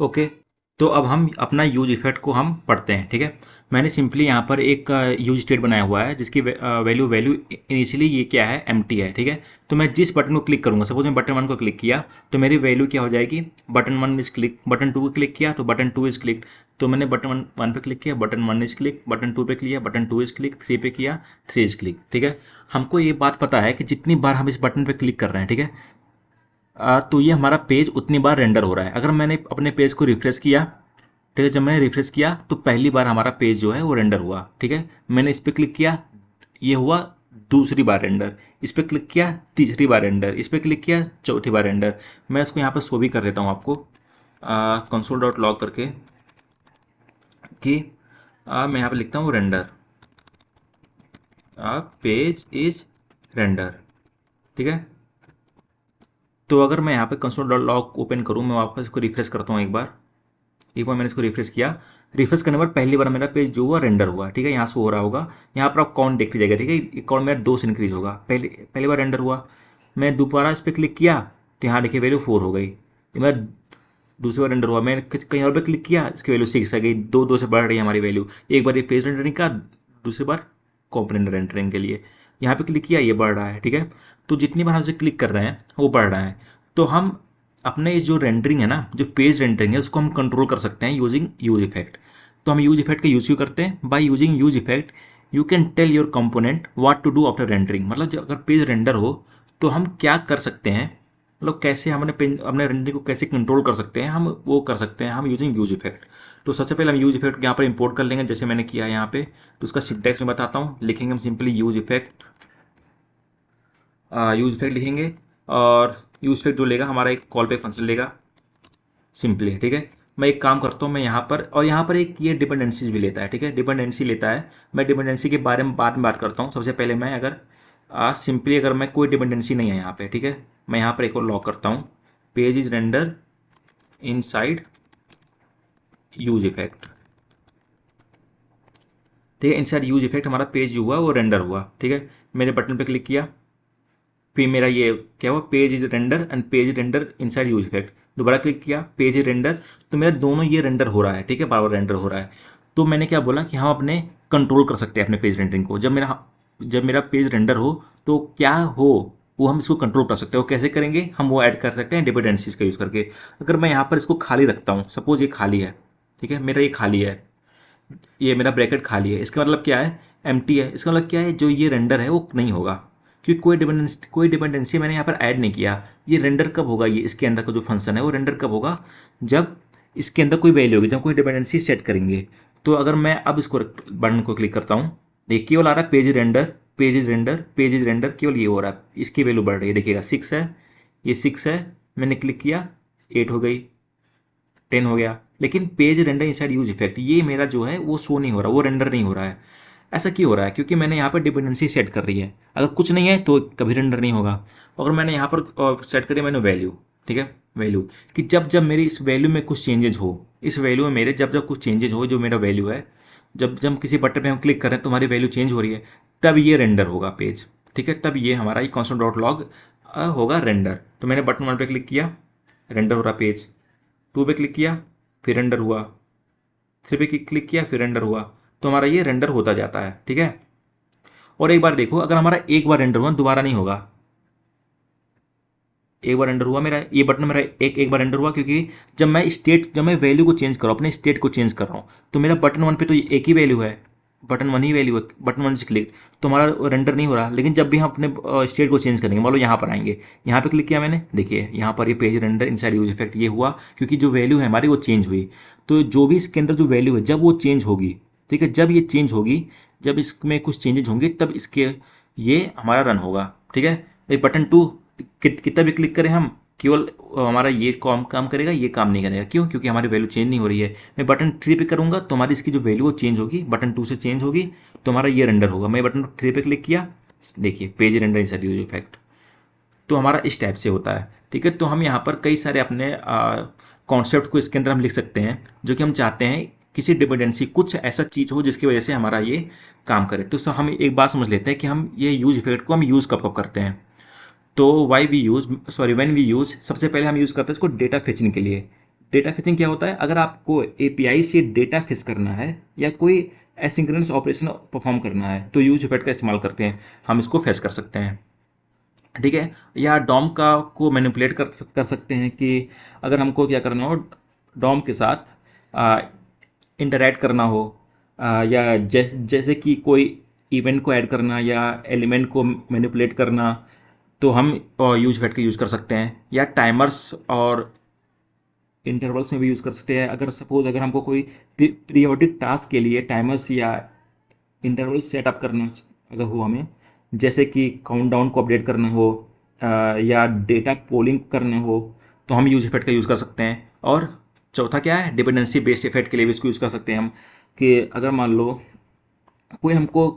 Okay, तो अब हम अपना यूज इफेक्ट को हम पढ़ते हैं, ठीक है। मैंने सिंपली यहाँ पर एक यूज स्टेट बनाया हुआ है जिसकी वैल्यू वैल्यू इनिशियली ये क्या है, एम्प्टी है, ठीक है। तो मैं जिस बटन को क्लिक करूँगा, सपोज मैं बटन 1 को क्लिक किया तो मेरी वैल्यू क्या हो जाएगी, बटन 1 इज क्लिक, बटन 2 को क्लिक किया तो बटन 2 इज क्लिक। तो मैंने बटन 1 पे क्लिक किया, बटन 1 इज क्लिक, बटन 2 पे किया, बटन 2 इज क्लिक, 3 पे किया, 3 इज क्लिक, ठीक है। हमको ये बात पता है कि जितनी बार हम इस बटन पे क्लिक कर रहे हैं, ठीक है, तो ये हमारा पेज उतनी बार रेंडर हो रहा है। अगर मैंने अपने पेज को रिफ्रेश किया, ठीक है, जब मैंने रिफ्रेश किया तो पहली बार हमारा पेज जो है वो रेंडर हुआ, ठीक है। मैंने इस पर क्लिक किया, ये हुआ दूसरी बार रेंडर, इस पर क्लिक किया तीसरी बार रेंडर, इस पर क्लिक किया चौथी बार रेंडर। मैं इसको यहाँ पर शो भी कर देता हूँ आपको कंसोल डॉट लॉग करके कि मैं यहाँ पे लिखता हूँ रेंडर, पेज इज रेंडर, ठीक है। तो अगर मैं यहाँ पे कंसोल डॉट लॉग ओपन करूँ, मैं वापस इसको रिफ्रेश करता हूँ एक बार मैंने इसको रिफ्रेश किया। रिफ्रेश करने पर पहली बार मेरा पेज जो हुआ रेंडर हुआ, ठीक है, यहाँ से हो रहा होगा। यहाँ पर आप काउंट देखते जाएगा, ठीक है, काउंट मेरा 2 से इंक्रीज होगा। पहली बार रेंडर हुआ, मैं दोबारा इस पर क्लिक किया तो यहाँ देखिए वैल्यू 4 हो गई। ये मेरा दूसरी बार रेंडर हुआ, मैंने कहीं और पे क्लिक किया, इसकी वैल्यू 6 आ गई। दो दो से बढ़ रही है हमारी वैल्यू। एक बार ये पेज रेंडरिंग का, दूसरी बार कॉम्पोनेंट रेंडरिंग के लिए यहाँ पे क्लिक किया, ये बढ़ रहा है, ठीक है। तो जितनी बार हम इसे क्लिक कर रहे हैं वो बढ़ रहा है। तो हम अपने जो रेंडरिंग है ना, जो पेज रेंडरिंग है, उसको हम कंट्रोल कर सकते हैं यूजिंग यूज इफेक्ट। तो हम यूज इफेक्ट का यूज क्यों करते हैं, by using use effect you can tell your component what to do after rendering. मतलब जो अगर पेज रेंडर हो तो हम क्या कर सकते हैं, मतलब कैसे हम अपने रेंडरिंग को कैसे कंट्रोल कर सकते हैं, हम वो कर सकते हैं हम यूजिंग यूज इफेक्ट। तो सबसे पहले हम यूज इफेक्ट यहाँ पर इंपोर्ट कर लेंगे, जैसे मैंने किया यहाँ पे। तो उसका सिंटैक्स में बताता हूँ, लिखेंगे हम सिंपली यूज इफेक्ट लिखेंगे, और यूज इफेक्ट जो लेगा हमारा एक कॉल बैक फंक्शन लेगा सिंपली, ठीक है। मैं एक काम करता हूँ, मैं यहाँ पर, और यहाँ पर एक ये डिपेंडेंसीज भी लेता है, ठीक है, डिपेंडेंसी लेता है। मैं डिपेंडेंसी के बारे में बाद में बात करता हूँ। सबसे पहले मैं अगर सिंपली अगर मैं कोई डिपेंडेंसी नहीं है यहाँ पे, ठीक है, मैं यहाँ पर एक और लॉक करता हूँ, page is render inside use effect, ठीक है। इनसाइड यूज इफेक्ट हमारा पेज जो हुआ वो रेंडर हुआ, ठीक है। मेरे बटन पे क्लिक किया, फिर मेरा ये क्या हुआ, page is render and page render inside use effect. दोबारा क्लिक किया, पेज इज रेंडर, तो मेरा दोनों ये रेंडर हो रहा है, ठीक है, बार बार रेंडर हो रहा है। तो मैंने क्या बोला कि हम अपने कंट्रोल कर सकते हैं अपने पेज रेंडरिंग को। जब मेरा पेज रेंडर हो तो क्या हो, वो हम इसको कंट्रोल कर सकते हैं। वो कैसे करेंगे, हम वो ऐड कर सकते हैं डिपेंडेंसीज का यूज़ करके। अगर मैं यहाँ पर इसको खाली रखता हूँ, सपोज ये खाली है, ठीक है, मेरा ये खाली है, ये मेरा ब्रैकेट खाली है, इसका मतलब क्या है, एम्प्टी है। इसका मतलब क्या है, जो ये रेंडर है वो नहीं होगा, क्योंकि कोई डिपेंडेंसी मैंने यहाँ पर ऐड नहीं किया। ये रेंडर कब होगा, ये इसके अंदर का जो फंक्शन है वो रेंडर कब होगा, जब इसके अंदर कोई वैल्यू होगी, जब कोई डिपेंडेंसी सेट करेंगे। तो अगर मैं अब इसको बटन को क्लिक करता हूँ, देखिए केवल आ रहा है page render, page is render, page is render, केवल ये हो रहा है, इसकी वैल्यू बढ़ रही है, देखिएगा 6 है, ये 6 है, मैंने क्लिक किया 8 हो गई, 10 हो गया। लेकिन page render inside use effect ये मेरा जो है वो शो नहीं हो रहा, वो रेंडर नहीं हो रहा है। ऐसा क्यों हो रहा है, क्योंकि मैंने यहाँ पर डिपेंडेंसी सेट कर रही है। अगर कुछ नहीं है तो कभी रेंडर नहीं होगा। अगर मैंने यहाँ पर सेट करी मैंने वैल्यू, ठीक है, वैल्यू, कि जब जब मेरी इस वैल्यू में कुछ चेंजेज हो, इस वैल्यू में मेरे जब जब कुछ चेंजेज हो, जो मेरा वैल्यू है, जब जब किसी बटन पे हम क्लिक कर रहे हैं तो हमारी वैल्यू चेंज हो रही है, तब ये रेंडर होगा पेज, ठीक है, तब ये हमारा ये कॉन्स्टेंट डॉट लॉग होगा रेंडर। तो मैंने बटन 1 पे क्लिक किया, रेंडर हो रहा पेज, 2 पे क्लिक किया, फिर रेंडर हुआ, 3 पे क्लिक किया, फिर रेंडर हुआ। तो हमारा ये रेंडर होता जाता है, ठीक है। और एक बार देखो, अगर हमारा एक बार रेंडर हुआ दोबारा नहीं होगा। एक बार रेंडर हुआ मेरा, ये बटन मेरा एक बार रेंडर हुआ, क्योंकि जब मैं वैल्यू को चेंज कर रहा हूँ, अपने स्टेट को चेंज कर रहा हूँ, तो मेरा बटन 1 पे तो एक ही वैल्यू है, बटन 1 ही वैल्यू है, बटन 1 से क्लिक, तो हमारा रेंडर नहीं हो रहा। लेकिन जब भी हम अपने स्टेट को चेंज करेंगे, मान लो यहाँ पर आएंगे, यहाँ पे क्लिक किया मैंने, देखिए यहाँ पर ये page render inside use effect ये हुआ, क्योंकि जो वैल्यू है हमारी वो चेंज हुई। तो जो भी इसके अंदर जो वैल्यू है जब वो चेंज होगी, ठीक है, जब ये चेंज होगी, जब इसमें कुछ चेंजेज होंगे तब इसके ये हमारा रन होगा, ठीक है। ये बटन 2 कितना भी क्लिक करें हम, केवल हमारा ये काम करेगा, ये काम नहीं करेगा। क्यों, क्योंकि हमारी वैल्यू चेंज नहीं हो रही है। मैं बटन 3 पे करूँगा तो हमारी इसकी जो वैल्यू वो चेंज होगी, बटन 2 से चेंज होगी, तो हमारा ये रेंडर होगा। मैं बटन 3 पे क्लिक किया, देखिए page render inside use effect, तो हमारा इस टाइप से होता है, ठीक है। तो हम यहाँ पर कई सारे अपने कॉन्सेप्ट को इसके अंदर हम लिख सकते हैं, जो कि हम चाहते हैं किसी डिपेंडेंसी कुछ ऐसा चीज़ हो जिसकी वजह से हमारा ये काम करे। तो हम एक बात समझ लेते हैं कि हम ये यूज इफेक्ट को हम यूज़ कब कब करते हैं। तो व्हेन वी यूज़ सबसे पहले हम यूज़ करते हैं इसको डेटा फेचिंग के लिए। डेटा फेचिंग क्या होता है? अगर आपको एपीआई से डेटा फेच करना है या कोई एसिंक्रोनस ऑपरेशन परफॉर्म करना है तो यूज इफेक्ट का इस्तेमाल करते हैं, हम इसको फेच कर सकते हैं, ठीक है। या डॉम का को मैनिपुलेट कर सकते हैं कि अगर हमको क्या करना हो, डॉम के साथ इंटरैक्ट करना हो, या जैसे कि कोई इवेंट को ऐड करना या एलिमेंट को मैनिपुलेट करना, तो हम यूज इफेक्ट का यूज़ कर सकते हैं। या टाइमर्स और इंटरवल्स में भी यूज़ कर सकते हैं। अगर सपोज अगर हमको कोई पीरियोडिक टास्क के लिए टाइमर्स या इंटरवल सेटअप करना अगर हो हमें, जैसे कि काउंटडाउन को अपडेट करना हो, या डेटा पोलिंग करना हो, तो हम यूज इफेक्ट का यूज़ कर सकते हैं। और चौथा क्या है, डिपेंडेंसी बेस्ड इफेक्ट के लिए भी इसको यूज़ कर सकते हैं हम, कि अगर मान लो कोई हमको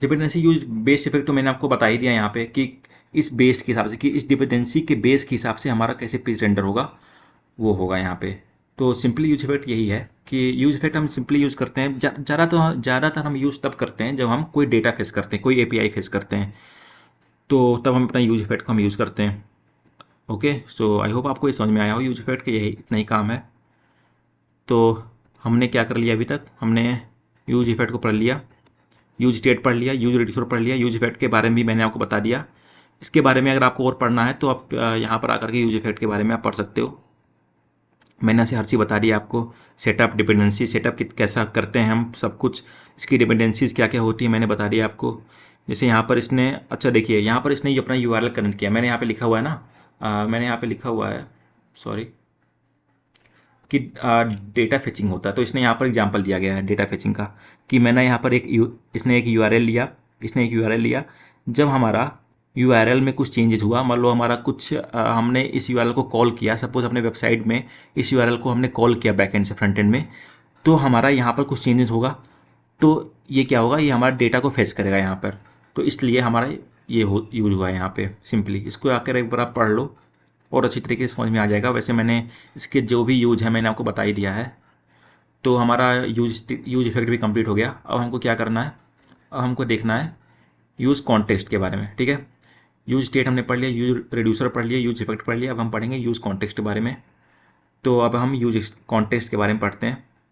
डिपेंडेंसी यूज बेस्ड इफेक्ट तो मैंने आपको बता ही दिया यहाँ पे कि इस बेस्ड के हिसाब से, कि इस डिपेंडेंसी के बेस के हिसाब से हमारा कैसे पेज रेंडर होगा वो होगा यहाँ पे। तो सिंपली यूज इफेक्ट यही है कि यूज इफेक्ट हम सिंपली यूज़ करते हैं, ज़्यादातर हम यूज़ तब करते हैं जब हम कोई डेटा फेस करते हैं, कोई एपीआई फेस करते हैं, तो तब हम अपना यूज इफेक्ट को हम यूज़ करते हैं। ओके, सो आई होप आपको ये समझ में आया हो, यूज इफेक्ट का यही इतना ही काम है। तो हमने क्या कर लिया अभी तक, हमने यूज इफेक्ट को पढ़ लिया, यूज स्टेट पढ़ लिया, यूज रिड्यूसर पढ़ लिया, यूज इफेक्ट के बारे में भी मैंने आपको बता दिया। इसके बारे में अगर आपको और पढ़ना है तो आप यहाँ पर आकर के यूज इफेक्ट के बारे में आप पढ़ सकते हो। मैंने ऐसे हर चीज़ बता दी आपको, सेटअप, डिपेंडेंसी सेटअप कैसा करते हैं हम, सब कुछ, इसकी डिपेंडेंसीज क्या क्या होती है मैंने बता दिया आपको। जैसे यहाँ पर इसने, अच्छा देखिए यहाँ पर इसने ये अपना यूआरएल कनेक्ट किया, मैंने यहाँ पे लिखा हुआ है ना, मैंने यहाँ पे लिखा हुआ है, सॉरी, कि डेटा फेचिंग होता है, तो इसने यहाँ पर एग्जांपल दिया गया है डेटा फेचिंग का, कि मैंने यहाँ पर इसने एक यूआरएल लिया, जब हमारा यूआरएल में कुछ चेंजेस हुआ, मान लो हमारा कुछ हमने इस यूआरएल को कॉल किया, सपोज अपने वेबसाइट में इस यूआरएल को हमने कॉल किया बैकएंड से फ्रंट एंड में, तो हमारा यहाँ पर कुछ चेंजेस होगा, तो ये क्या होगा, ये हमारा डेटा को फेच करेगा यहाँ पर, तो इसलिए हमारा ये यूज हुआ है यहाँ पे। सिंपली इसको आकर एक बार आप पढ़ लो और अच्छी तरीके से समझ में आ जाएगा। वैसे मैंने इसके जो भी यूज है मैंने आपको बता ही दिया है। तो हमारा यूज इफेक्ट भी कंप्लीट हो गया। अब हमको क्या करना है, अब हमको देखना है यूज़ कॉन्टेक्स्ट के बारे में, ठीक है। यूज स्टेट हमने पढ़ लिया, यूज रिड्यूसर पढ़ लिया, यूज इफेक्ट पढ़ लिया, अब हम पढ़ेंगे यूज़ कॉन्टेक्स्ट के बारे में। तो अब हम यूज कॉन्टेक्स्ट के बारे में पढ़ते हैं।